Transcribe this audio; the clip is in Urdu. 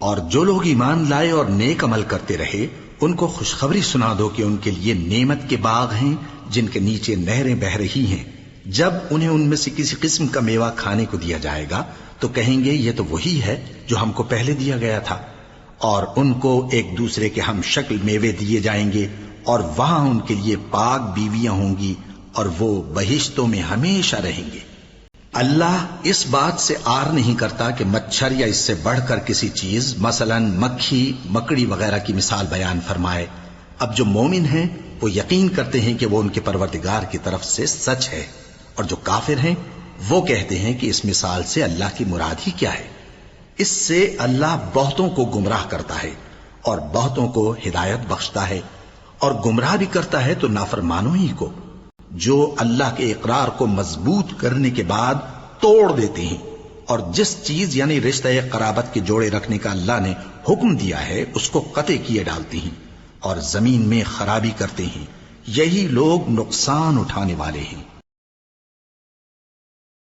اور جو لوگ ایمان لائے اور نیک عمل کرتے رہے ان کو خوشخبری سنا دو کہ ان کے لیے نعمت کے باغ ہیں جن کے نیچے نہریں بہہ رہی ہیں. جب انہیں ان میں سے کسی قسم کا میوہ کھانے کو دیا جائے گا تو کہیں گے یہ تو وہی ہے جو ہم کو پہلے دیا گیا تھا. اور ان کو ایک دوسرے کے ہم شکل میوے دیے جائیں گے اور وہاں ان کے لیے پاک بیویاں ہوں گی اور وہ بہشتوں میں ہمیشہ رہیں گے. اللہ اس بات سے آر نہیں کرتا کہ مچھر یا اس سے بڑھ کر کسی چیز مثلا مکھی مکڑی وغیرہ کی مثال بیان فرمائے. اب جو مومن ہیں وہ یقین کرتے ہیں کہ وہ ان کے پروردگار کی طرف سے سچ ہے، اور جو کافر ہیں وہ کہتے ہیں کہ اس مثال سے اللہ کی مراد ہی کیا ہے. اس سے اللہ بہتوں کو گمراہ کرتا ہے اور بہتوں کو ہدایت بخشتا ہے، اور گمراہ بھی کرتا ہے تو نافرمانوں ہی کو، جو اللہ کے اقرار کو مضبوط کرنے کے بعد توڑ دیتے ہیں اور جس چیز یعنی رشتہ قرابت کے جوڑے رکھنے کا اللہ نے حکم دیا ہے اس کو قطع کیے ڈالتے ہیں اور زمین میں خرابی کرتے ہیں. یہی لوگ نقصان اٹھانے والے ہیں.